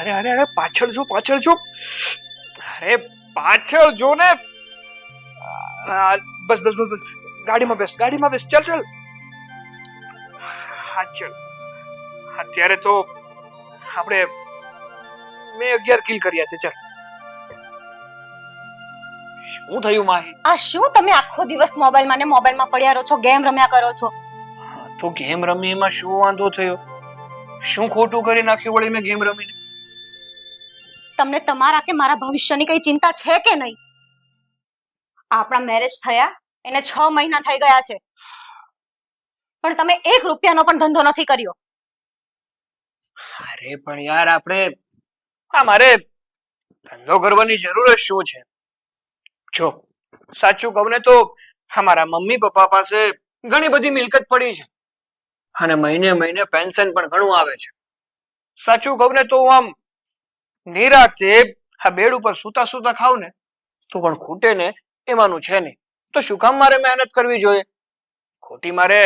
અરે અરે અરે પાછળ જો અરે પાછળ જો ને બસ બસ બસ બસ ગાડીમાં બેસ ચાલ હા ચાલ અત્યારે તો આપણે મેં 11 કિલ કર્યા છે. ચાલ શું થયું માહી? આ શું તમે આખો દિવસ મોબાઈલમાં પડ્યા રહો છો, ગેમ રમ્યા કરો છો? તો ગેમ રમીમાં શું વાંધો થયો? શું ખોટું કરી નાખ્યું વળી મેં ગેમ રમીને? તમને તમારા કે મારા ભવિષ્યની કઈ ચિંતા છે કે નહીં? આપણા મેરેજ થયા એને 6 મહિના થઈ ગયા છે, પણ તમે 1 રૂપિયાનો પણ ધંધો નથી કર્યો. અરે પણ યાર મારે ધંધો કરવાની જરૂર જ શું છે? જો સાચું કહું ને તો અમારા મમ્મી પપ્પા પાસે ઘણી બધી મિલકત પડી છે અને મહિને પેન્શન પણ ઘણું આવે છે. સાચું કહું ને તો હું આમ નિરાતે આ બેડ ઉપર સૂતા ખાવ ને તો પણ ખૂટે ને એમાંનું છે નહીં. તો શું કામ મારે મહેનત કરવી જોઈએ? ખોટી મારે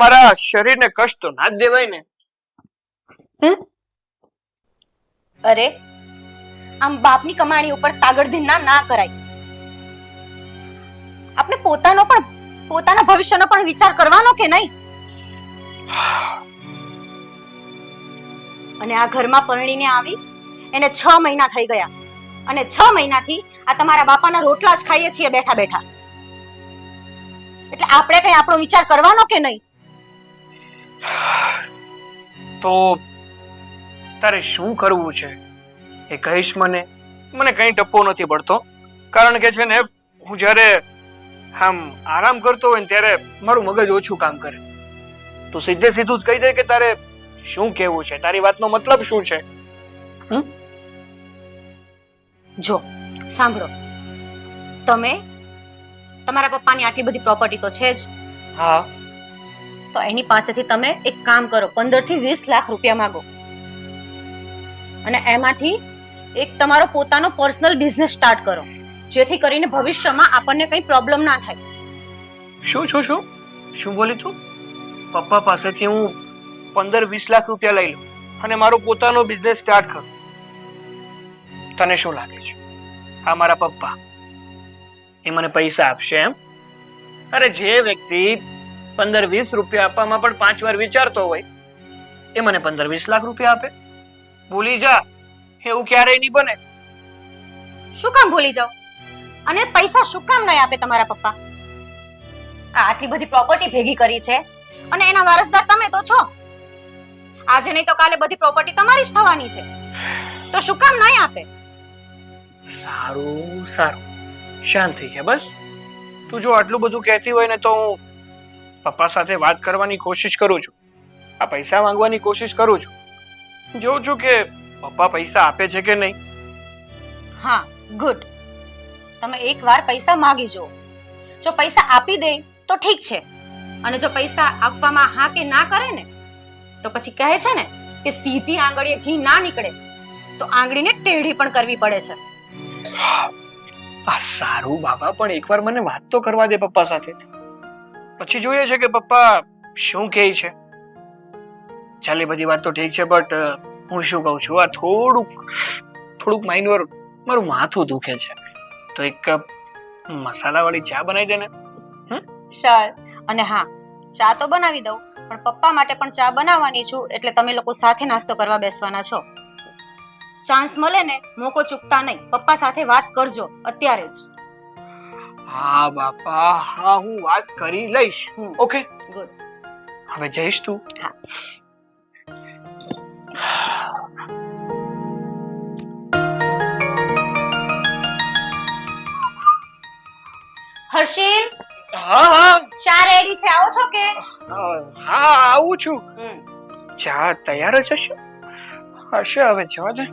મારા શરીરને કષ્ટ તો ના જ દેવાય ને. અરે આમ બાપની કમાણી ઉપર તાગડધીન ના કરાય. આપણે પોતાના ભવિષ્યનો પણ વિચાર કરવાનો કે નહીં? અને આ ઘરમાં પરણીને આવી એને 6 મહિના થઈ ગયા અને 6 મહિનાથી આ તમારા બાપાના રોટલા જ ખાઈએ છીએ બેઠા બેઠા. એટલે આપણે કઈ આપણો વિચાર કરવાનો કે નહીં? તો તારે શું કરવું છે એ કહીશ મને કઈ ટપ્પો નથી પડતો. કારણ કે છે ને હું જ્યારે આમ આરામ કરતો હોય ને ત્યારે મારું મગજ ઓછું કામ કરે. તું સીધું જ કહી દે કે તારે શું કહેવું છે, તારી વાતનો મતલબ શું છે? જો સાંભળો, તમે તમારા પપ્પાની આટલી બધી પ્રોપર્ટી તો છે જ. હા, તો એની પાસેથી તમે એક કામ કરો, 15 થી 20 લાખ રૂપિયા માંગો અને એમાંથી એક તમારો પોતાનો પર્સનલ બિઝનેસ સ્ટાર્ટ કરો, જેથી કરીને ભવિષ્યમાં આપણને કઈ પ્રોબ્લેમ ના થાય. શું બોલી તું? પપ્પા પાસેથી હું 15-20 લાખ રૂપિયા લઈ લઉં અને મારો પોતાનો બિઝનેસ સ્ટાર્ટ કરું? તને શું લાગે છે આ મારા પપ્પા એ મને પૈસા આપશે એમ? અરે જે વ્યક્તિ 15-20 રૂપિયા આપવામાં પણ 5 વાર વિચારતો હોય એ મને 15-20 લાખ રૂપિયા આપે? ભૂલી જા, એવું ક્યારેય નહીં બને. શું કામ ભૂલી જાવ? અને પૈસા શું કામ નહીં આપે તમારા પપ્પા? આટલી બધી પ્રોપર્ટી ભેગી કરી છે અને એના વારસદાર તમે તો છો. આજે નહીં તો કાલે બધી પ્રોપર્ટી તમારી જ થવાની છે, તો શું કામ નહીં આપે? સારું શાંત થઈ જા બસ. તું જો આટલું બધું કહેતી હોય ને તો હું પપ્પા સાથે વાત કરવાની કોશિશ કરું છું, આ પૈસા માંગવાની કોશિશ કરું છું. જોઉં છું કે પપ્પા પૈસા આપે છે કે નહીં. હા, ગુડ. તમે એકવાર પૈસા માંગી જુઓ. જો પૈસા આપી દે તો ઠીક છે, અને જો પૈસા આપવામાં હા કે ના કરે ને તો પછી કહે છે ને કે સીધી આંગળીએ ઘી ના નીકળે તો આંગળીને ટેઢી પણ કરવી પડે છે. આ સારું બાબા, પણ એકવાર મને વાત તો કરવા દે પપ્પા સાથે, પછી જોઈએ છે કે પપ્પા શું કહે છે. ચાલે બધી વાત તો ઠીક છે, બટ હું શું કહું છું, આ થોડુંક માઇન્ડ મારું માથું દુખે છે, તો એક કપ મસાલાવાળી ચા બનાવી દે ને. શ્યોર. અને હા, ચા તો બનાવી દઉં, પણ પપ્પા માટે પણ ચા બનાવવાની છું, એટલે તમે લોકો સાથે નાસ્તો કરવા બેસવાના છો. ચાન્સ મળે ને મોકો ચૂકતા નહીં, પપ્પા સાથે વાત કરજો અત્યારે જ. હા બાપા, હા હું વાત કરી લઈશ. Okay, good. હવે જઈશ તું? હા. હર્ષિલ. હા, ચા રેડી છે, આવો છો કે? હા આવું છું. ચા તૈયાર જ હશે હવે જવા દે.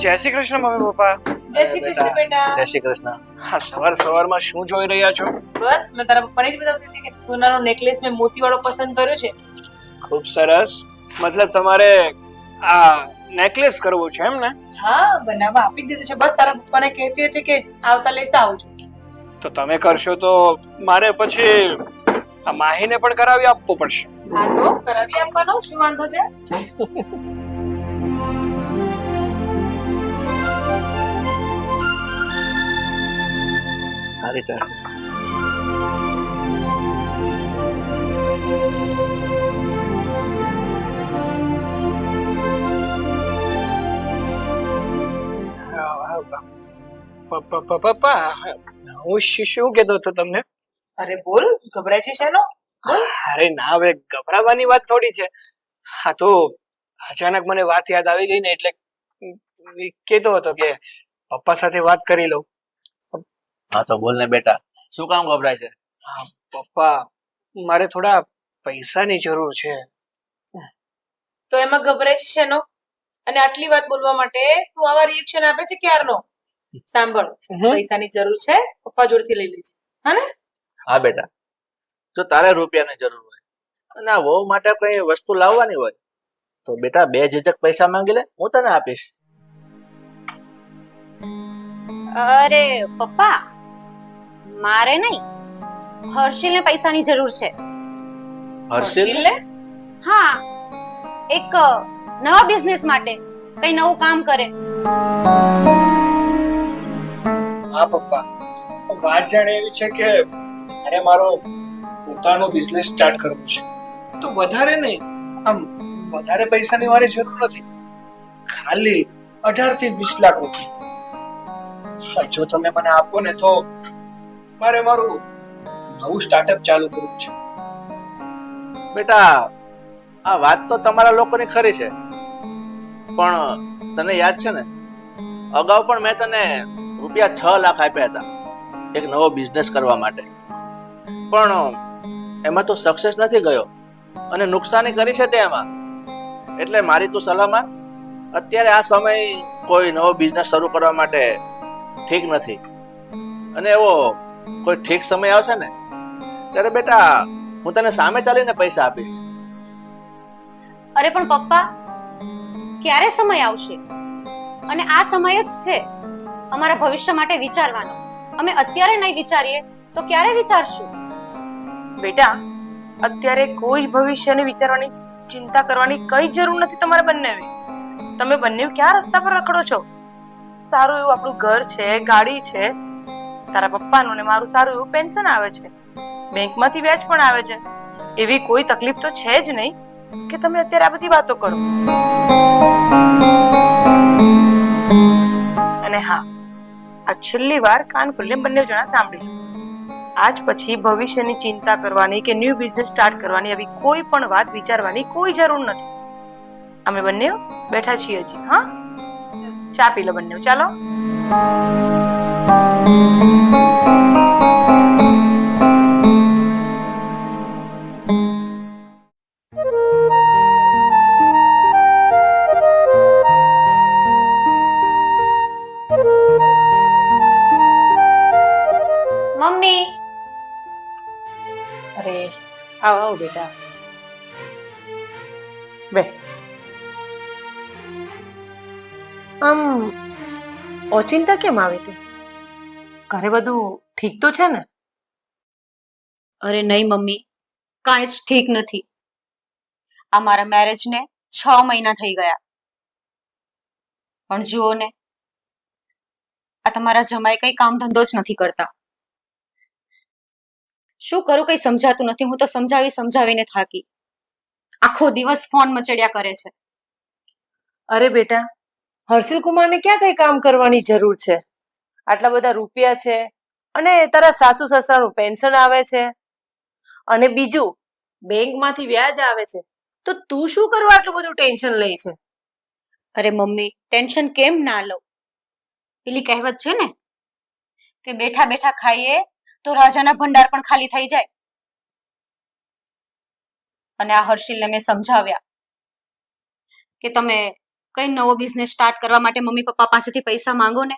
જય શ્રી કૃષ્ણ મમ્મી પપ્પા. જય શ્રી કૃષ્ણ બેટા. જય શ્રી કૃષ્ણ. હા, સવારમાં શું જોઈ રહ્યા છો? બસ મેં તારા પપ્પાને જ બતાવતી હતી કે સોનાનો નેકલેસ મેં મોતીવાળો પસંદ કર્યો છે. ખૂબ સરસ. મતલબ તમારે આ નેકલેસ કરવો છે એમ ને? હા બનાવવા આપી દીધું છે, બસ તારા પપ્પાને કહેતી હતી કે આવતા લેતા આવજો. તો તમે કરશો તો મારે પછી આ માહીને પણ કરાવી આપવું પડશે. હા તો કરાવી આપવાનો શું વાંધો છે? સારી ચાલ છે. પપ્પા, હું શું કહેતો હતો તમને? અરે બોલ, ગભરાય છે શેનો? બોલ. અરે ના, હવે ગભરાવાની વાત થોડી છે. હા તો અચાનક મને વાત યાદ આવી ગઈ ને એટલે કહેતો હતો કે પપ્પા સાથે વાત કરી લઉં. હા તો બોલ ને બેટા, શું કામ ગભરાય છે? પપ્પા, મારે થોડા પૈસાની જરૂર છે. તો એમાં ગભરાય છે શેનો? અને આટલી વાત બોલવા માટે તું આવા રિએક્શન આપે છે ક્યારનો? સાંભળ, પૈસાની જરૂર છે, પપ્પા જોડથી લઈ લેજે. હા ને? હા બેટા, જો તારે રૂપિયાની જરૂર હોય અને આ વહુ માટે કઈ વસ્તુ લાવવાની હોય તો બેટા બે ઝીઝક પૈસા માંગી લે, હું તને આપીશ. અરે પપ્પા, મારે નહીં, હર્ષિલને પૈસાની જરૂર છે. હર્ષિલ? ને? હા, એક નવા બિઝનેસ માટે કઈ નવું કામ કરે. હા પપ્પા, વાત જાણે એવી છે કે મારે મારો પોતાનો બિઝનેસ સ્ટાર્ટ કરવો છે. તો વધારે નહીં, આમ વધારે પૈસાની મારે જરૂર નથી, ખાલી 18 થી 20 લાખ રૂપિયા. જો તમે મને આપો ને તો મારે મારું નવું સ્ટાર્ટઅપ ચાલુ કરવું છે. બેટા આ વાત તો તમારા લોકોની ખરી છે, પણ તને યાદ છે ને અગાઉ પણ મેં તને રૂપિયા 6 લાખ આપ્યા હતા એક નવો બિઝનેસ કરવા માટે, પણ એમાં તો સક્સેસ નથી ગયો અને નુકસાની કરી છે તે એમાં. એટલે મારી તું સલાહમાં અત્યારે આ સમય કોઈ નવો બિઝનેસ શરૂ કરવા માટે ઠીક નથી, અને એવો કોઈ ઠીક સમય આવશે ને ત્યારે બેટા હું તને સામે ચાલીને પૈસા આપીશ. અરે પણ પપ્પા, ક્યારે સમય આવશે? અને આ સમય જ છે અમારા ભવિષ્ય માટે વિચારવાનો. અમે અત્યારે નહીં વિચારીએ તો ક્યારે વિચારશું? બેટા, અત્યારે કોઈ ભવિષ્યને વિચારવાની ચિંતા કરવાની કઈ જરૂર નથી તમારે બંનેને. તમે બંને ક્યાં રસ્તા પર રખડો છો? સારું એવું આપણું ઘર છે, ગાડી છે, તારા પપ્પાનું ને મારું સારું એવું પેન્શન આવે છે, બેંકમાંથી વ્યાજ પણ આવે છે. એવી કોઈ તકલીફ તો છે જ નહીં કે તમે અત્યારે આ બધી વાતો કરો. અને હા, આ છેલ્લી વાર કાન ખુલ્લે બંને જણા સાંભળી લો. આજ પછી ભવિષ્યની ચિંતા કરવાની કે ન્યૂ બિઝનેસ સ્ટાર્ટ કરવાની આવી કોઈ પણ વાત વિચારવાની કોઈ જરૂર નથી. અમે બંને બેઠા છીએ હજી. હા, ચા પી લો બંને, ચાલો. મમ્મી, અરે આવ આવ બેટા, બેસ. આમ ઓચિંતા કેમ આવી તું? ઘરે બધું ઠીક તો છે ને? અરે નહીં મમ્મી, કાંઈ જ ઠીક નથી. આ મારા મેરેજને 6 મહિના થઈ ગયા, પણ જુઓ ને, આ તમારા જમાઈ કઈ કામ ધંધો જ નથી કરતા. શું કરું કઈ સમજાતું નથી. હું તો સમજાવીને થાકી. આખો દિવસ ફોન મચડ્યા કરે છે. અરે બેટા, હર્ષિલ કુમારને ક્યાં કઈ કામ કરવાની જરૂર છે? આટલા બધા રૂપિયા છે અને તારા સાસુ સસરાનું પેન્શન આવે છે, અને બીજું બેંકમાંથી વ્યાજ આવે છે, તો તું શું કરવા આટલું બધું ટેન્શન લે છે? અરે મમ્મી, ટેન્શન કેમ ના લઉં? પેલી કહેવત છે ને કે બેઠા બેઠા ખાઈએ તો રાજાના ભંડાર પણ ખાલી થઈ જાય. અને આ હર્ષિલને મેં સમજાવ્યા કે તમે કઈ નવો બિઝનેસ સ્ટાર્ટ કરવા માટે મમ્મી પપ્પા પાસેથી પૈસા માંગો ને.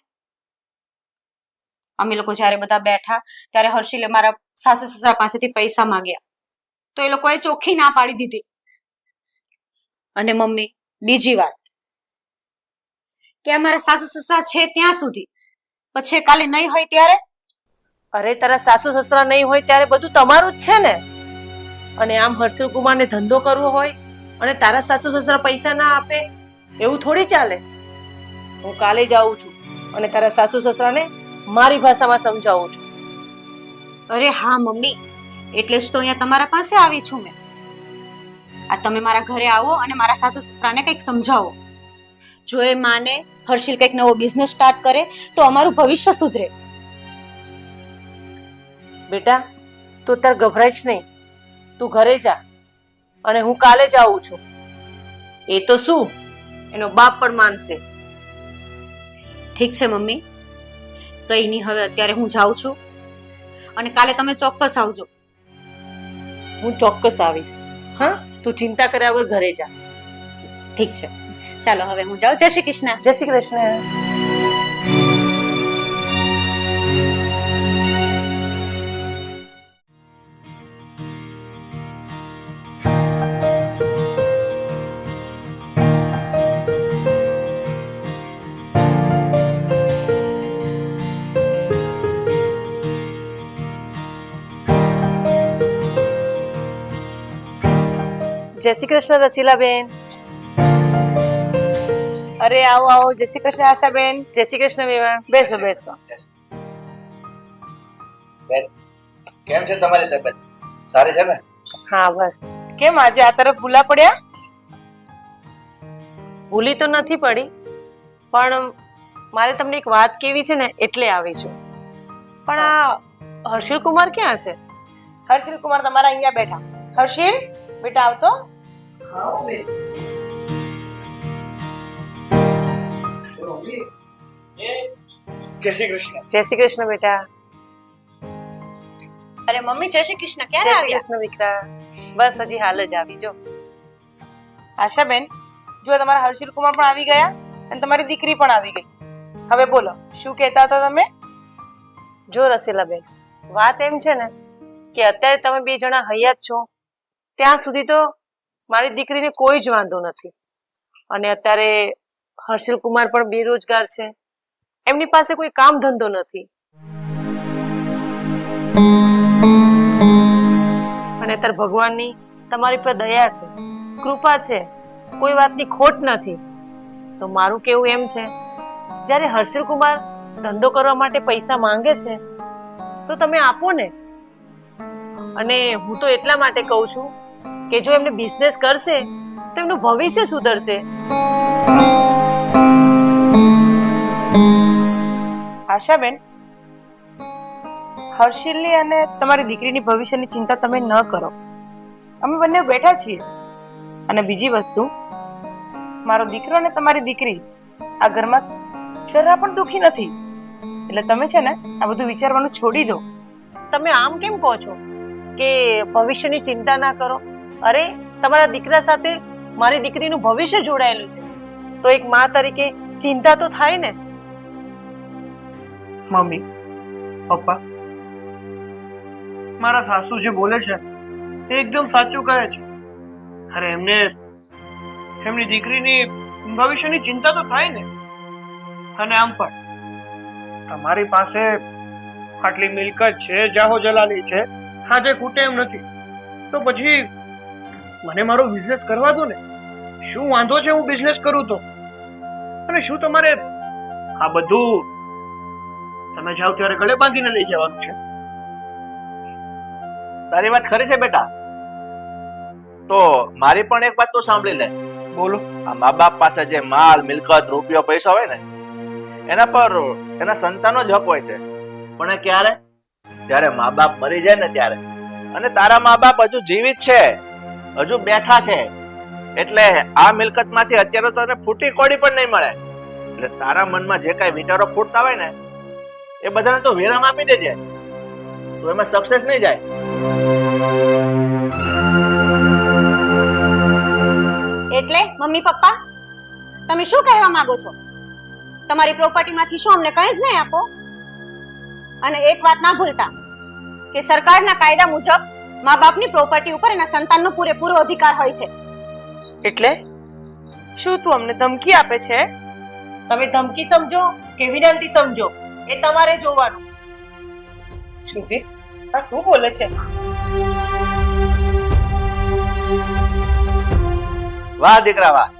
અમે લોકો જ્યારે બધા બેઠા ત્યારે હર્ષિલે મારા સાસુ સસરા પાસેથી પૈસા માંગ્યા તો એ લોકોએ ચોખ્ખી ના પાડી દીધી. અને મમ્મી, બીજી વાત કે અમારા સાસુ સસરા છે ત્યાં સુધી, પછી કાલે નહીં હોય ત્યારે? અરે તારા સાસુ સસરા નહીં હોય ત્યારે બધું તમારું જ છે ને. અને આમ હર્ષિલ કુમારને ધંધો કરવો હોય અને તારા સાસુ સસરા પૈસા ના આપે એવું થોડી ચાલે. હું કાલે જ આવું છું અને તારા સાસુ સસરાને મારી ભાષામાં સમજાવું છું. અરે હા મમ્મી, એટલે જ તો અહીંયા તમારા પાસે આવી છું મેં. આ તમે મારા ઘરે આવો અને મારા સાસુ સસરાને કંઈક સમજાવો. જો એ માને હર્ષિલ કંઈક નવો બિઝનેસ સ્ટાર્ટ કરે તો અમારું ભવિષ્ય સુધરે. બેટા તું તાર ગભરાઈશ નહીં, તું ઘરે જા અને હું કાલે જ આવું છું. એ તો શું, એનો બાપ પણ માનશે. ઠીક છે મમ્મી, કઈ નહીં, હવે અત્યારે હું જાઉં છું અને કાલે તમે ચોક્કસ આવજો. હું ચોક્કસ આવીશ. હા, તું ચિંતા કર્યા વગર ઘરે જા. ઠીક છે, ચાલો હવે હું જાઉં. જય શ્રી કૃષ્ણ. જય શ્રી કૃષ્ણ. જય શ્રી કૃષ્ણ રસીલાબેન. અરે આવો આવો. જય શ્રી કૃષ્ણ આશાબેન. જય શ્રી કૃષ્ણ વેવાણ. બેસો બેસો. બેન, કેમ છે તમારી તબિયત? સારી છે ને? હા બસ. કેમ આજે આ તરફ ભૂલા પડ્યા? ભૂલી તો નથી પડી, પણ મારે તમને એક વાત કેવી છે ને એટલે આવી છું. પણ આ હર્ષિલ કુમાર ક્યાં છે? હર્ષિલ કુમાર તમારા અહીંયા બેઠા. હર્ષિલ બેટા આવતો. જય શ્રી કૃષ્ણ. જય શ્રી કૃષ્ણ બેટા. અરે મમ્મી, જય શ્રી કૃષ્ણ. જય ક્યારે શ્રી આવ્યા? કૃષ્ણ દીકરા. બસ હજી હાલ જ આવી. જો આશાબેન, જો તમારા હર્ષિલ કુમાર પણ આવી ગયા અને તમારી દીકરી પણ આવી ગઈ. હવે બોલો, શું કહેતા હતા તમે? જો રસીલાબેન, વાત એમ છે ને કે અત્યારે તમે બે જણા હૈયા જ છો ત્યાં સુધી તો મારી દીકરીને કોઈ જ વાંધો નથી. અને અત્યારે હર્ષિલ કુમાર પણ બેરોજગાર છે, એમની પાસે કોઈ કામ ધંધો નથી. અને અત્યારે ભગવાનની તમારી પર દયા છે, કૃપા છે, કોઈ વાતની ખોટ નથી. તો મારું કેવું એમ છે, જ્યારે હર્ષિલ કુમાર ધંધો કરવા માટે પૈસા માંગે છે તો તમે આપો ને. અને હું તો એટલા માટે કહું છું કે જો એમને બિઝનેસ કરશે તો એમનું ભવિષ્ય સુધરશે. આશાબેન, હર્ષિલની અને તમારી દીકરીની ભવિષ્યની ચિંતા તમે ન કરો. અમે બંને બેઠા છીએ. અને બીજી વસ્તુ, મારો દીકરો અને તમારી દીકરી આ ઘરમાં જરા પણ દુખી નથી. એટલે તમે છે ને આ બધું વિચારવાનું છોડી દો. તમે આમ કેમ કહો છો કે ભવિષ્યની ચિંતા ના કરો? અરે તમારા દીકરા સાથે મારી દીકરીનું ભવિષ્ય જોડાયેલું છે, તો એક મા તરીકે ચિંતા તો થાય ને. મમ્મી, પપ્પા, મારા સાસુ જે બોલે છે એ એકદમ સાચું કહે છે. અરે એમને એમની દીકરીની ભવિષ્યની ચિંતા તો થાય ને. અને આમ પણ તમારી પાસે આટલી મિલકત છે, જાહો જલાલી છે, હાથે ખૂટે એમ નથી, તો પછી મને મારો બિઝનેસ કરવા દો ને. શું વાંધો છે હું બિઝનેસ કરું તો? અને શું તમારે આ બધું તમે જાઓ ત્યારે ગળે બાંધીને લઈ જવાનું છે? તારી વાત ખરી છે બેટા. તો મારી પણ એક વાત તો સાંભળી લે. બોલો. આ મા બાપ પાસે જે માલ, મિલકત, રૂપિયો, પૈસા હોય ને એના પર એના સંતાનો જ હક હોય છે. પણ એ ક્યારે? જ્યારે મા બાપ મરી જાય ને ત્યારે. અને તારા મા બાપ હજુ જીવિત છે, હજુ બેઠા છે, એટલે આ મિલકત માંથી અત્યારે તો તને ફૂટી કોડી પણ નહીં મળે. એટલે તારા મનમાં જે કઈ વિચારો ફૂટતા હોય ને એ બધાને તો વિરામ આપી દેજે, તો એમાં સક્સેસ નહીં જાય. એટલે મમ્મી પપ્પા, તમે શું કહેવા માંગો છો? તમારી પ્રોપર્ટીમાંથી શું અમને કંઈ જ નહીં આપો? અને એક વાત ના ભૂલતા કે સરકારના કાયદા મુજબ મા બાપની પ્રોપર્ટી ઉપર એના સંતાનનો પૂરેપૂરો અધિકાર હોય છે. એટલે શું તું અમને ધમકી આપે છે? તમે ધમકી સમજો કે વિનંતી સમજો એ તમારે જોવાનું. સુધીર, આ શું બોલે છે? વાહ દીકરા વાહ,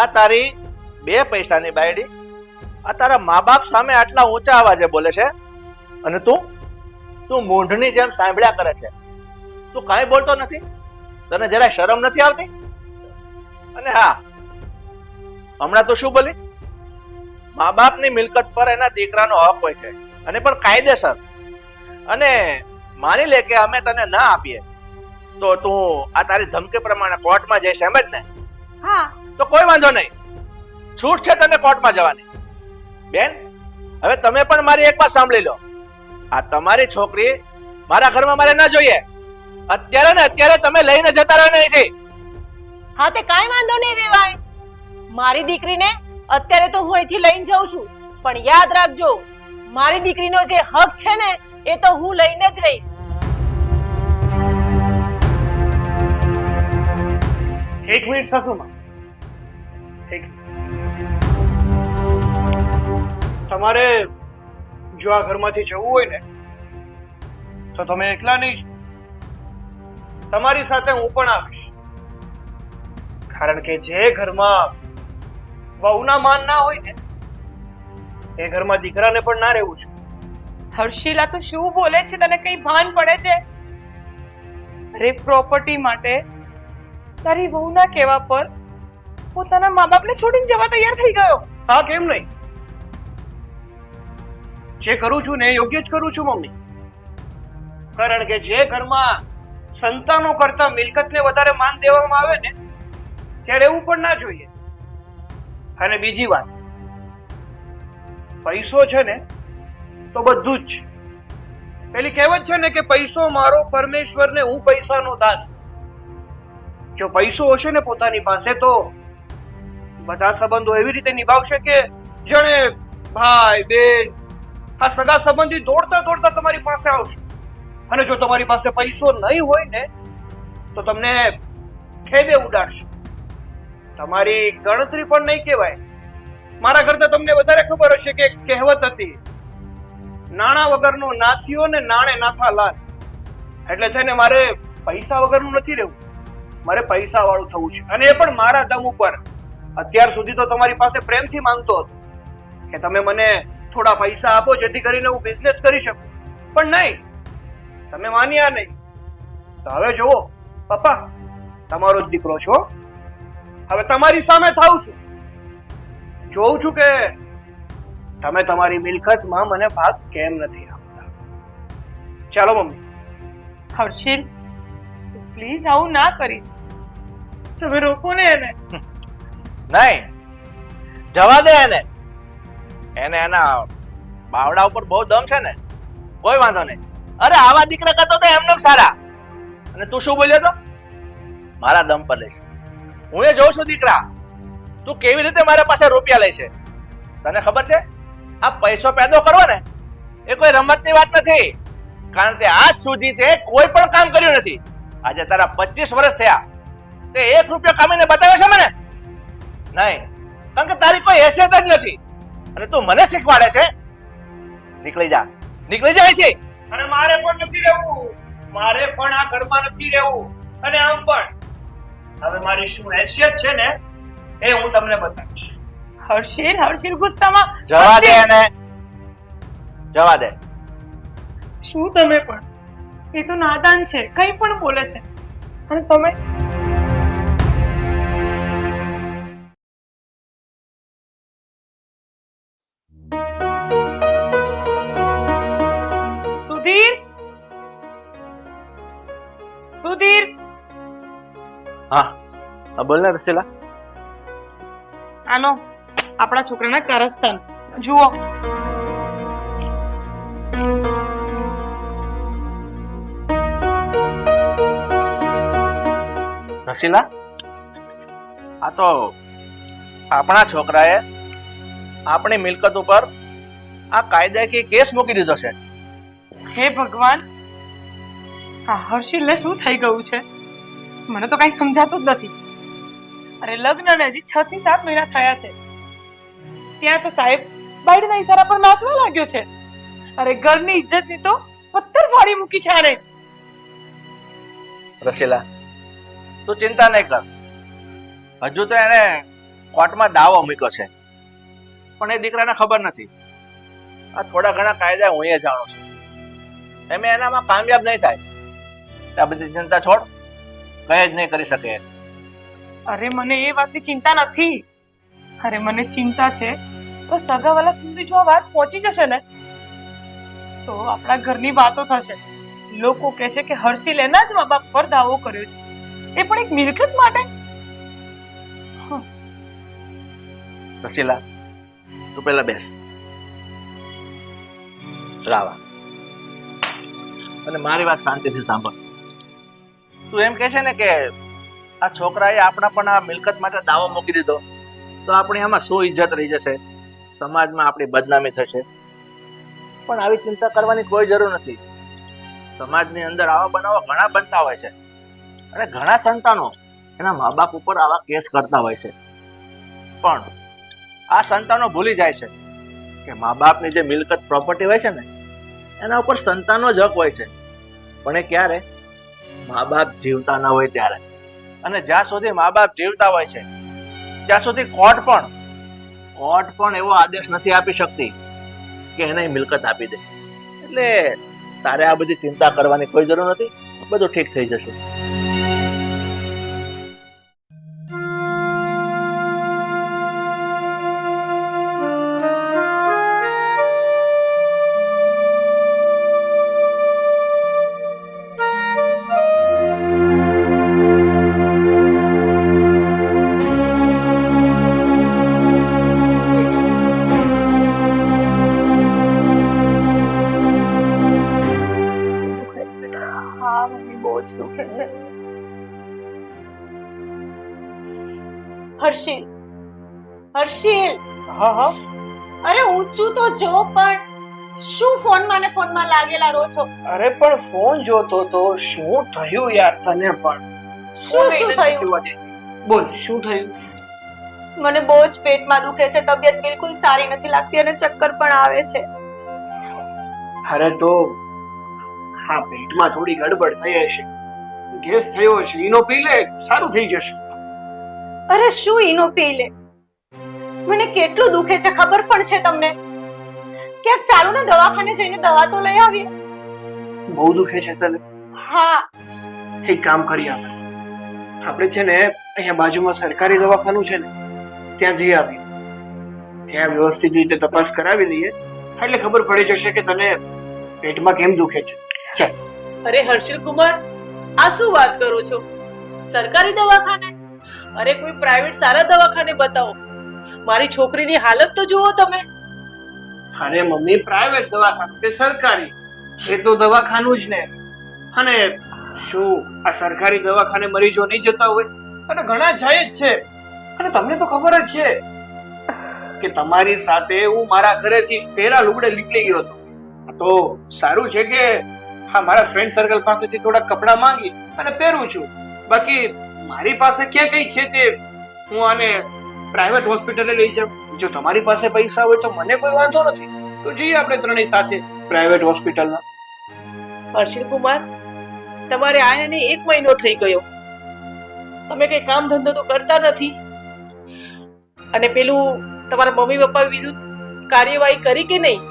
આ તારી 2 પૈસાની બાયડી આ તારા મા બાપ સામે આટલા ઊંચા અવાજે બોલે છે, અને તું મૂંઢની જેમ સાંભળ્યા કરે છે. તું કાંઈ બોલતો નથી? તને જરા શરમ નથી આવતી? અને હા, હમણાં તો શું બોલી? મા બાપની મિલકત પર એના દીકરાનો હક હોય છે, અને પણ કાયદેસર. અને માની લે કે અમે તને ના આપીએ તો તું આ તારી ધમકી પ્રમાણે કોર્ટમાં જઈશ, એમ જ ને? હા, તો કોઈ વાંધો નહીં, છૂટ છે તને કોર્ટમાં જવાની. બેન, હવે તમે પણ મારી એક વાત સાંભળી લો. આ તમારી છોકરી મારા ઘરમાં મારે ના જોઈએ. અત્યારે ને અત્યારે તમે લઈને જતા રહો અહીંથી. હા, તે કાંઈ વાંધો નહીં વેવાય. મારી દીકરીને અત્યારે તો હું અહીંથી લઈને જાઉં છું, પણ યાદ રાખજો, મારી દીકરીનો જે હક છે ને એ તો હું લઈને જ રહીશ. એક મિનિટ સાસુમાં, તમારે જો આ ઘરમાંથી જવું હોય ને તો તમે એકલા નહીં છો, તમારી સાથે હું પણ આવીશ. કારણ કે જે ઘરમાં વહુના માન ના હોય ને એ ઘરમાં દીકરાને પણ ના રહેવું છે. હર્ષિલા, તું શું બોલે છે? તને કઈ ભાન પડે છે? અરે, પ્રોપર્ટી માટે તારી વહુના કહેવા પર પોતાના મા બાપને છોડીને જવા તૈયાર થઈ ગયો. હા, કેમ નહીં? જે કરું છું ને એ યોગ્ય જ કરું છું મમ્મી. કારણ કે જે ઘરમાં સંતાનો કરતા મિલકતને વધારે માન દેવામાં આવે ને ત્યારે એવું પણ ના જોઈએ. અને બીજી વાત, પૈસો છે ને તો બધું જ છે. પેલી કહેવત છે ને કે પૈસો મારો, પરમેશ્વરને હું પૈસાનો દાસ. જો પૈસો હશે ને પોતાની પાસે તો બધા સંબંધો એવી રીતે નિભાવશે કે જાણે ભાઈ બેન, આ સગા સંબંધી દોડતા દોડતા તમારી પાસે આવશે. અને જો તમારી પાસે પૈસો નહીં હોય ને તો તમને ખેબે ઉડાડશે. તમારી ગણતરી પણ નહીં કહેવાય. મારા કરતા તમને વધારે ખબર હશે કે કહેવત હતી, નાણા વગરનો નાથીઓ ને નાણે નાથા લાલ. એટલે છે ને મારે પૈસા વગરનું નથી રહેવું, મારે પૈસા વાળું થવું છે, અને એ પણ મારા દમ ઉપર. અત્યાર સુધી તો તમારી પાસે પ્રેમથી માંગતો હતો કે તમે મને થોડા પૈસા આપો જેથી કરીને હું બિઝનેસ કરી શકું, પણ નહીં, તમે માન્યા નહીં. તો હવે જુઓ પપ્પા, તમારો જ દીકરો છો, હવે તમારી સામે થાઉં છું, જોઉં છું કે તમે તમારી મિલકતમાં મને ભાગ કેમ નથી આપતા. ચાલો મમ્મી. હર્ષિલ, પ્લીઝ આવું ના કરીશ. તમે રોકો ને એને. નહીં, જવા દે એને. એને એના બાવડા ઉપર બહુ દમ છે ને, કોઈ વાંધો નહીં. અરે, આવા દીકરા કરતો તો એમને સારા. અને તું શું બોલ્યો તો? મારા દમ પર લઈશ. હું એ જોઉં છું દીકરા, તું કેવી રીતે મારા પાસે રૂપિયા લે છે. તને ખબર છે, આ પૈસો પેદો કરવો ને એ કોઈ રમતની વાત નથી. કારણ કે આજ સુધી તે કોઈ પણ કામ કર્યું નથી. આજે તારા 25 વર્ષ થયા, તે 1 રૂપિયો કામીને બતાવ્યો છે મને? નહીં, કારણ કે તારી કોઈ હેસિયત જ નથી. અને તું મને શીખવાડે છે? નીકળી જા, નીકળી જા અહીંથી. અને મારે પણ નથી રહેવું, મારે પણ આ ઘરમાં નથી રહેવું. અને આમ પણ હવે મારી શું હેસિયત છે ને એ હું તમને બતાવીશ. હર્ષિલ ગુસ્સામાં. જવા દે એને, જવા દે. શું તમે પણ? એ તો નાદાન છે, કંઈ પણ બોલે છે. અને તમે સુધીર, હા, બોલ ને રસીલા. આનો આપણા છોકરાના કારસ્તાન જુઓ. રસીલા, આ તો આપણા છોકરાએ આપણી મિલકત ઉપર આ કાયદાકીય કેસ મૂકી દીધો છે. હે ભગવાન, આ હર્ષિલને શું થઈ ગયું છે? મને તો કઈ સમજાતું જ નથી. અરે લગ્નને હજી 6 થી 7 મહિના થયા છે, ત્યાં તો સાહેબ બાયડીના ઈશારા પર નાચવા લાગ્યો છે. અરે ઘરની ઇજ્જતની તો પથ્થર ફાડી મૂકી છે આને. રસીલા, તું ચિંતા નહીં કર. હજુ તો એને કોર્ટમાં દાવો મૂક્યો છે, પણ એ દીકરાને ખબર નથી. આ થોડા ઘણા કાયદા હું એ જાણું છું. એમ એનામાં કામયાબ નહીં થાય. આ બધી ચિંતા છોડ, કઈ જ નહીં કરી શકે. અરે મને એ વાતની ચિંતા નથી. અરે મને ચિંતા છે તો સગાવાલા સુધી જો આ વાત પહોંચી જશે ને તો આપણા ઘરની વાતો થશે. લોકો કહેશે કે હર્ષિલ એના જ મા બાપ પર દાવો કર્યો છે, એ પણ એક મિલકત માટે. રસીલા, તું પેલા બેસ. રાવા, અને મારી વાત શાંતિથી સાંભળ. તું એમ કહે છે ને કે આ છોકરાએ આપણા પણ આ મિલકત માટે દાવો મૂકી દીધો તો આપણી આમાં શું ઇજ્જત રહી જશે, સમાજમાં આપણી બદનામી થશે. પણ આવી ચિંતા કરવાની કોઈ જરૂર નથી. સમાજની અંદર આવા બનાવો ઘણા બનતા હોય છે, અને ઘણા સંતાનો એના મા બાપ ઉપર આવા કેસ કરતા હોય છે. પણ આ સંતાનો ભૂલી જાય છે કે મા બાપની જે મિલકત પ્રોપર્ટી હોય છે ને એના ઉપર સંતાનનો જ હક હોય છે. પણ એ ક્યારે? મા બાપ જીવતા ન હોય ત્યારે. અને જ્યાં સુધી મા બાપ જીવતા હોય છે ત્યાં સુધી કોર્ટ પણ એવો આદેશ નથી આપી શકતી કે એને મિલકત આપી દે. એટલે તારે આ બધી ચિંતા કરવાની કોઈ જરૂર નથી. બધું ઠીક થઈ જશે. હા મમ્મી, બહુ જ દુખે છે. હર્ષિલ, હર્ષિલ, હા હા, અરે ઊંચું તો જો. પણ શું ફોનમાં ને ફોનમાં લાગેલા રહો છો? અરે પણ ફોન જોતો તો શું થયું યાર તને પણ? શું ફોન શું નથી થયું? જોવા દેતી. બોલ શું થયું? મને બહુ જ પેટમાં દુખે છે, તબિયત બિલકુલ સારી નથી લાગતી અને ચક્કર પણ આવે છે. અરે તો હા, પેટમાં થોડી ગડબડ થઈ હશે, ગેસ થયો હશે. ઈનો પી લે, સારું થઈ જશે. અરે શું ઈનો પી લે? મને કેટલું દુખે છે ખબર પણ છે તમને? ક્યાંક ચાલો ને દવાખાને જઈને દવા તો લઈ આવીએ. બહુ દુખે છે તને? હા, એક કામ કરીએ આપણે છે ને અહીંયા બાજુમાં સરકારી દવાખાનું છે ને ત્યાં જઈ આવીએ. ત્યાં વ્યવસ્થિત રીતે તપાસ કરાવી લઈએ એટલે ખબર પડી જશે કે તને પેટમાં કેમ દુખે છે. ચાલ. અરે હર્ષિલ કુમાર, આ શું વાત કરો છો? સરકારી દવાખાને? અરે કોઈ પ્રાઇવેટ સારા દવાખાને બતાવો. મારી છોકરીની હાલત તો જુઓ તમે. અરે મમ્મી, પ્રાઇવેટ દવાખાનું કે સરકારી છે તો દવાખાનું જ ને. અને શું આ સરકારી દવાખાને મરીજો નહીં જતા હોય? અને ઘણા જાય જ છે. અને તમને તો ખબર જ છે કે તમારી સાથે હું મારા ઘરેથી પહેરા લુગડે નીકળી ગયો હતો. તો સારું છે કે હા, મારા ફ્રેન્ડ સર્કલ પાસેથી થોડા કપડાં માંગી અને પહેરું છું. બાકી મારી પાસે ક્યાં કઈ છે તે હું આને પ્રાઇવેટ હોસ્પિટલે લઈ જાઉં. જો તમારી પાસે પૈસા હોય તો મને કોઈ વાંધો નથી, તો જઈએ આપણે ત્રણેય સાથે પ્રાઇવેટ હોસ્પિટલમાં. હર્ષિલ કુમાર, તમારે આયાને 1 મહિનો થઈ ગયો. તમે કઈ કામ ધંધો તો કરતા નથી. અને પેલું તમારા મમ્મી પપ્પા વિરુદ્ધ કાર્યવાહી કરી કે નહીં?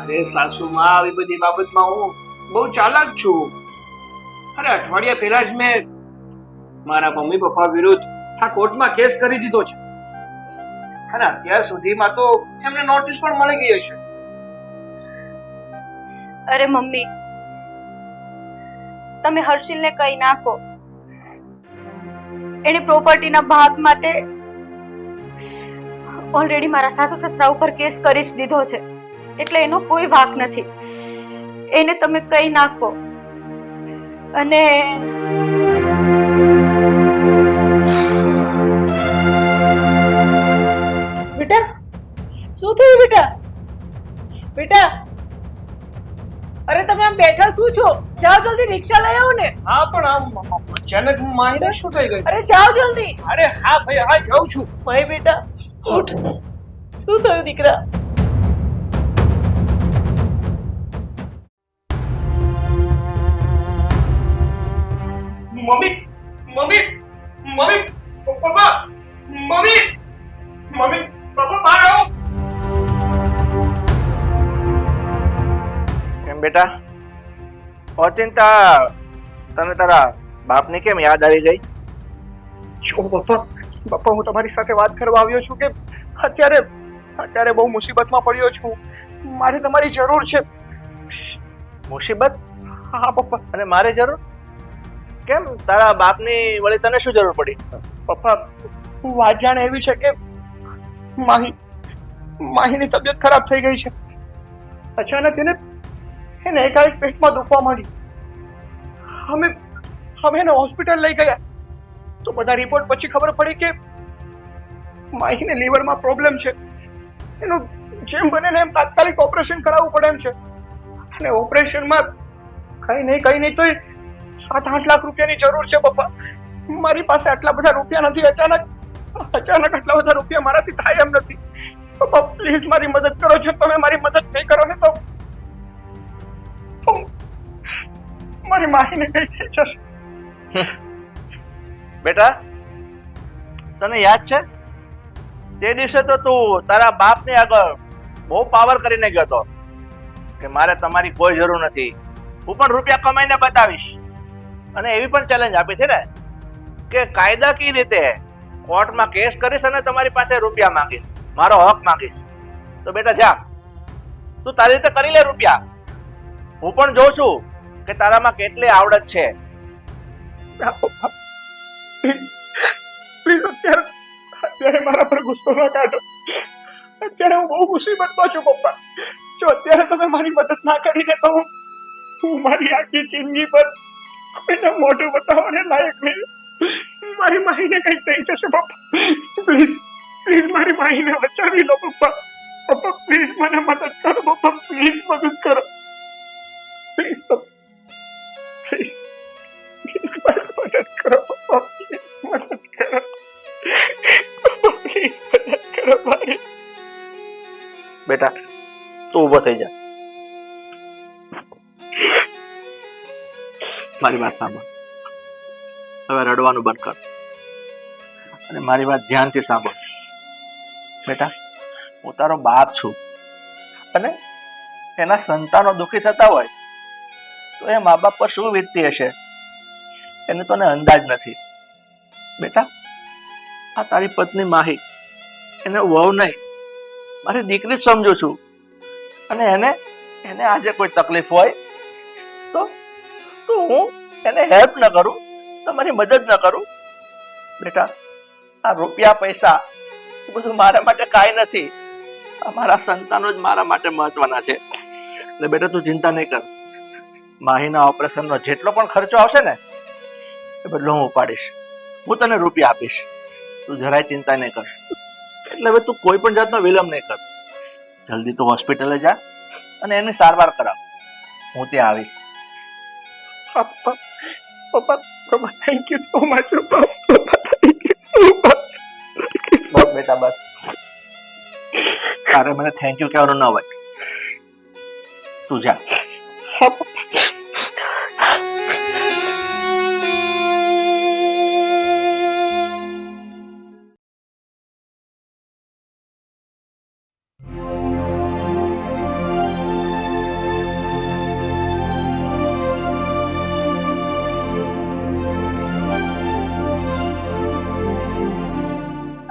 અરે સાસુમાં, આવી બધી બાબતમાં હું બહુ ચાલાક છું. અરે અઠવાડિયા પહેલા જ મેં મારા મમ્મી પપ્પા વિરુદ્ધ આ કોર્ટમાં કેસ કરી દીધો છે. અને અત્યાર સુધીમાં તો એમને નોટિસ પણ મળી ગઈ હશે. અરે મમ્મી, તમે હર્ષિલને કહી નાખો. એને પ્રોપર્ટીના ભાગ માટે ઓલરેડી મારા સાસુ સસરા ઉપર કેસ કરી જ દીધો છે, એટલે એનો કોઈ વાંક નથી. એને તમે કહી નાખો. અને બેટા, શું થયું બેટા? બેટા, અરે તમે આમ બેઠા શું છો? જાઓ જલ્દી રિક્ષા લઈ આવો ને. હા પણ આમ અચાનક માહીને શું થઈ ગયું? અરે જાઓ જલ્દી. અરે હા ભાઈ, હા જાઉં છું. માહી બેટા ઉઠ. શું થયું દીકરા? Mummy mummy mummy papa mummy mummy papa બહાર આવો. કેમ બેટા ઓચિંતા તને તારા બાપની કેમ યાદ આવી ગઈ? જો પપ્પા પપ્પા હું તમારી સાથે વાત કરવા આવ્યો છું કે અત્યારે બહુ મુસીબતમાં પડ્યો છું. મારે તમારી જરૂર છે. મુસીબત? હા પપ્પા. અને મારે જરૂર કેમ? તારા બાપની વળી તને શું જરૂર પડી? પપ્પા વાત જાણે એવી છે કે માહીની તબિયત ખરાબ થઈ ગઈ છે. અચાનક એને એકાએક પેટમાં દુખવા માંડી. અમે એને હોસ્પિટલ લઈ ગયા તો બધા રિપોર્ટ પછી ખબર પડી કે માહીને લીવરમાં પ્રોબ્લેમ છે. એનું જેમ બને ને એમ તાત્કાલિક ઓપરેશન કરાવવું પડે એમ છે. અને ઓપરેશનમાં કઈ નહીં તો 7-8 લાખ રૂપિયાની જરૂર છે પપ્પા. મારી પાસે આટલા બધા રૂપિયા નથી. અચાનક આટલા બધા રૂપિયા મારાથી થાય એમ નથી. પપ્પા પ્લીઝ મારી મદદ કરો. જો તમે મારી મદદ નહીં કરો ને તો મારી માહીને કઈ થઈ જશે. બેટા તને યાદ છે તે દિવસે તો તું તારા બાપની આગળ બહુ પાવર કરીને ગયો હતો કે મારે તમારી કોઈ જરૂર નથી, હું પણ રૂપિયા કમાઈને બતાવીશ. અને એવી પણ ચેલેન્જ આપી છે ને કે કાયદાકીય રીતે કોર્ટમાં કેસ કરીશ અને તમારી પાસે રૂપિયા માંગીશ, મારો હક માંગીશ. તો બેટા જા, તું તારી રીતે કરી લે રૂપિયા. હું પણ જોઉં છું કે તારામાં કેટલી આવડત છે. પપ્પા પ્લીઝ અત્યારે મારા પર ગુસ્સો ન કાઢો. અત્યારે હું બહુ મુસીબતમાં છું પપ્પા. જો અત્યારે તમે મારી મદદ ના કરીને તો હું મારી આખી જિંદગી પર કોઈને મોઢું બતાવવાને લાયક નહીં. મારી માહીને કંઈક થઈ જશે પપ્પા. પ્લીઝ મારી માહીને બચાવી લો પપ્પા. પપ્પા પ્લીઝ મને મદદ કરો પપ્પા. પ્લીઝ મદદ કરો. પ્લીઝ પ્લીઝ મદદ કરો પપ્પા. પ્લીઝ મદદ કરો. પ્લીઝ મદદ કરો મારી. બેટા તું ઊભો થઈ જા. મારી વાત સાંભળ. હવે રડવાનું બંધ કર અને મારી વાત ધ્યાનથી સાંભળ. બેટા હું તારો બાપ છું અને એના સંતાનો દુઃખી થતા હોય તો એ મા બાપ પર શું વીતતી હશે એને તને અંદાજ નથી. બેટા આ તારી પત્ની માહી, એને વહુ નહીં મારી દીકરી જ સમજુ છું. અને એને આજે કોઈ તકલીફ હોય તો હું એને હેલ્પ ન કરું, તમારી મદદ ન કરું. બેટા આ રૂપિયા પૈસા બધું મારા માટે કાંઈ નથી. મારા સંતાનો જ મારા માટે મહત્વના છે. એટલે બેટા તું ચિંતા નહીં કર. માહીના ઓપરેશનનો જેટલો પણ ખર્ચો આવશે ને એ બધો હું ઉપાડીશ. હું તને રૂપિયા આપીશ. તું જરાય ચિંતા નહીં કર. એટલે હવે તું કોઈ પણ જાતનો વિલંબ નહીં કર. જલ્દી તું હોસ્પિટલે જા અને એની સારવાર કરાવ. હું ત્યાં આવીશ. પપ્પા થેન્ક યુ સો મચ પપ્પા. Thank you so much. બસ બેટા બસ. તારે મને થેન્ક યુ કહેવાનું ન હોય. તું જા.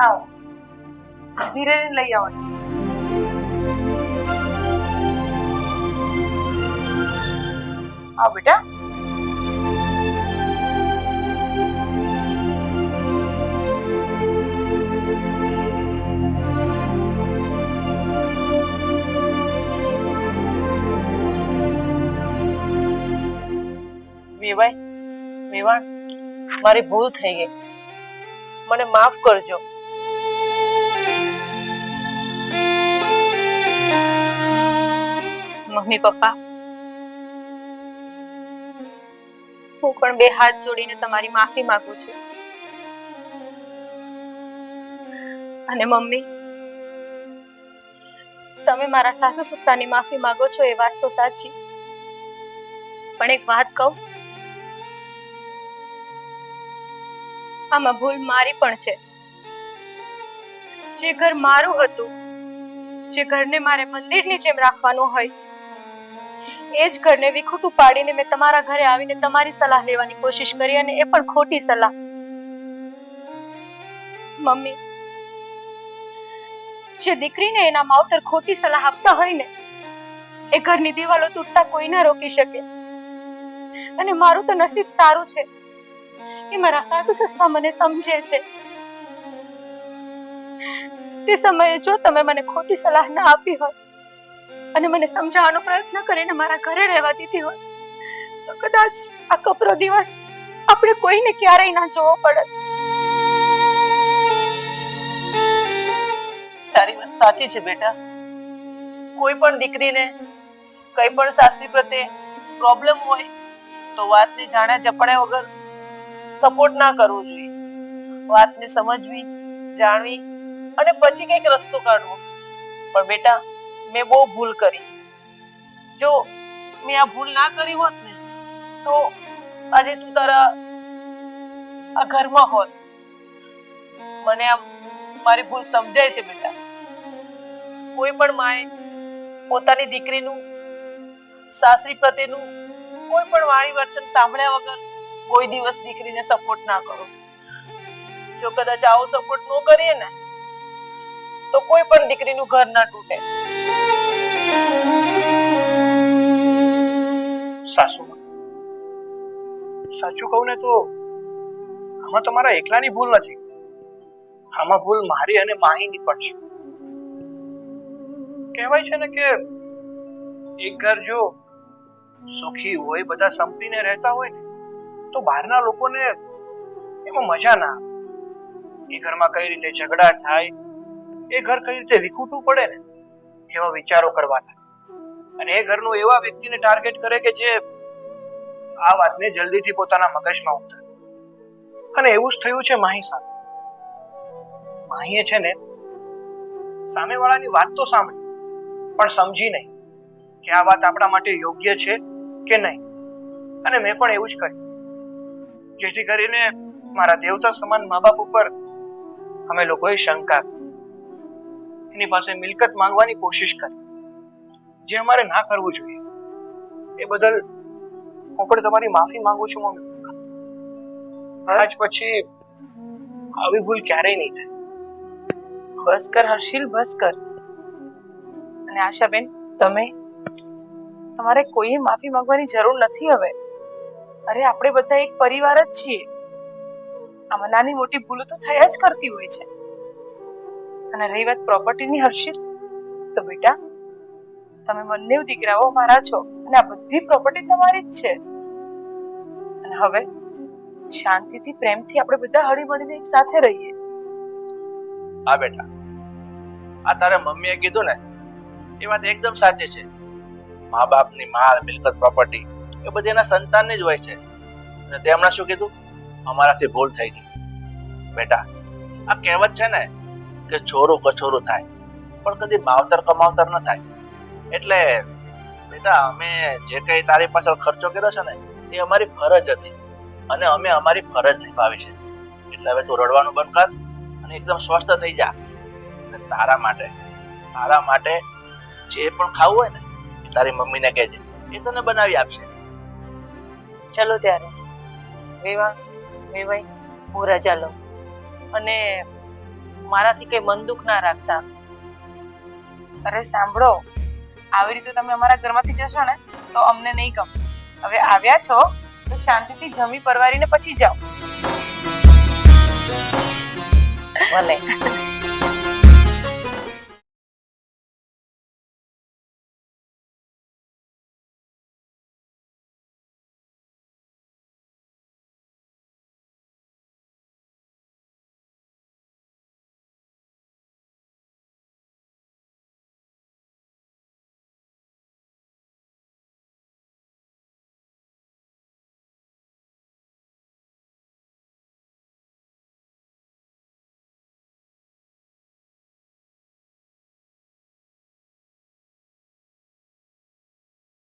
આવો ધીરે લઈ આવો. આવો બેટા. વેવાણ મારી ભૂલ થઈ ગઈ, મને માફ કરજો. મમ્મી પપ્પા, હું પણ પણ બે હાથ જોડીને તમારી માફી માંગુ છું. અને મમ્મી, તમે મારા સાસુ સસરાની માફી માંગો છો એ વાત તો સાચી, પણ એક વાત કહું, આમાં ભૂલ મારી પણ છે. જે ઘર મારું હતું, જે ઘરને મારે મંદિરની જેમ રાખવાનું હોય, એ જ ઘરને વિખૂટું પાડીને મેં તમારા ઘરે આવીને તમારી સલાહ લેવાની કોશિશ કરી, અને એ પણ ખોટી સલાહ. મમ્મી, જે દીકરીને એના માવતર ખોટી સલાહ આપતા હોય ને, એ ઘરની દિવાલો તૂટતા કોઈ ના રોકી શકે. અને મારું તો નસીબ સારું છે કે મારા સાસુ સસરા મને સમજે છે. તે સમયે જો તમે મને ખોટી સલાહ ના આપી હોય અને મને સમજાવવાનો પ્રયત્ન કરીને મારા ઘરે રહેવા દીધી હોય, તો કદાચ આ કપરો દિવસ આપણે કોઈને ક્યારેય ના જોવો પડત. તારી વાત સાચી છે બેટા. કોઈ પણ દીકરીને કઈ પણ સાસરી પ્રત્યે પ્રોબ્લેમ હોય તો વાતને જાણ્યા જપણ્યા વગર સપોર્ટ ના કરવો જોઈએ. વાતને સમજવી, જાણવી અને પછી કઈક રસ્તો કાઢવો. પણ બેટા, મેં બહુ ભૂલ કરી. જો મેં આ ભૂલ ના કરી હોત ને, તો આજે તું તારા આ ઘરમાં હોત. મને આમ મારી ભૂલ સમજાય છે બેટા. કોઈ પણ માએ પોતાની દીકરીનું સાસરી પ્રત્યેનું કોઈ પણ વાણી વર્તન સાંભળ્યા વગર કોઈ દિવસ દીકરીને સપોર્ટ ના કરો. જો કદાચ આવો સપોર્ટ ન કરીએ ને, તો કોઈ પણ દીકરીનું ઘર ના તૂટે. સાસુ, સાચું કહું ને તો આમાં તમારા એકલાની ભૂલ નથી. આમાં ભૂલ મારી અને માહીની પણ છે. કહેવાય છે ને કે એક ઘર જો સુખી હોય, બધા સંપીને રહેતા હોય ને, તો બહારના લોકોને એમાં મજા ના આવે. એ ઘરમાં કઈ રીતે ઝઘડા થાય, એ ઘર કઈ રીતે વિખૂટું પડે ને, એવા વિચારો કરવાના. અને એ ઘરનું એવા વ્યક્તિને ટાર્ગેટ કરે કે જે આ વાતને જલ્દીથી પોતાના મગજમાં ઉતારે. અને એવું જ થયું છે માહી સાથે. માહીએ છે ને સામેવાળાની વાત તો સાંભળી, પણ સમજી નહીં કે આ વાત આપણા માટે યોગ્ય છે કે નહીં. અને મેં પણ એવું જ કર્યું, જેથી કરીને મારા દેવતા સમાન મા બાપ ઉપર અમે લોકોએ શંકા કરી. એની પાસે મિલકત માંગવાની કોશિશ કરી, જે અમારે ના કરવું જોઈએ. એ બદલ હું પણ તમારી માફી માંગુ છું મમ્મી. આજ પછી આવી ભૂલ ક્યારેય નહીં થાય. બસ કર હર્ષિલ, બસ કર. અને આશાબેન, તમારે કોઈએ માફી માંગવાની જરૂર નથી હવે. અરે આપણે બધા એક પરિવાર જ છીએ. આમાં નાની મોટી ભૂલો તો થયા જ કરતી હોય છે. અને રહી વાત પ્રોપર્ટીની હર્ષિલ, તો બેટા તમે બંને દીકરાઓ મારા છો અને આ બધી પ્રોપર્ટી તમારી જ છે. અને હવે શાંતિથી, પ્રેમથી આપણે બધા હળી મળીને એક સાથે રહીએ. હા બેટા, આ તારા મમ્મીએ કીધું ને, એ વાત એકદમ સાચી છે. મા બાપની માલ, મિલકત, પ્રોપર્ટી એ બધી એના સંતાનની જ હોય છે. અને તે હમણાં શું કીધું? અમારાથી ભૂલ થઈ ગઈ. બેટા, આ કહેવત છે ને કે છોરું કછોરું થાય, પણ કદી માવતર કમાવતર ન થાય. એટલે બેટા, અમે જે કઈ તારી પાછળ ખર્ચો કર્યો છે ને, એ અમારી ફરજ હતી અને અમે અમારી ફરજ નિભાવી છે. એટલે હવે તું રડવાનું બંધ કર અને એકદમ સ્વસ્થ થઈ જા. અને તારા માટે જે પણ ખાવું હોય ને, એ તારી મમ્મીને કહેજે, એ તને બનાવી આપશે. ચલો ત્યારે વેવાઈ હું રજા લઉં. અને મારાથી કઈ મન દુઃખ ના રાખતા. અરે સાંભળો, આવી રીતે તમે અમારા ઘરમાંથી જશો ને તો અમને નહીં ગમે. હવે આવ્યા છો તો શાંતિથી જમી પરવારીને પછી જાઓ. ભલે.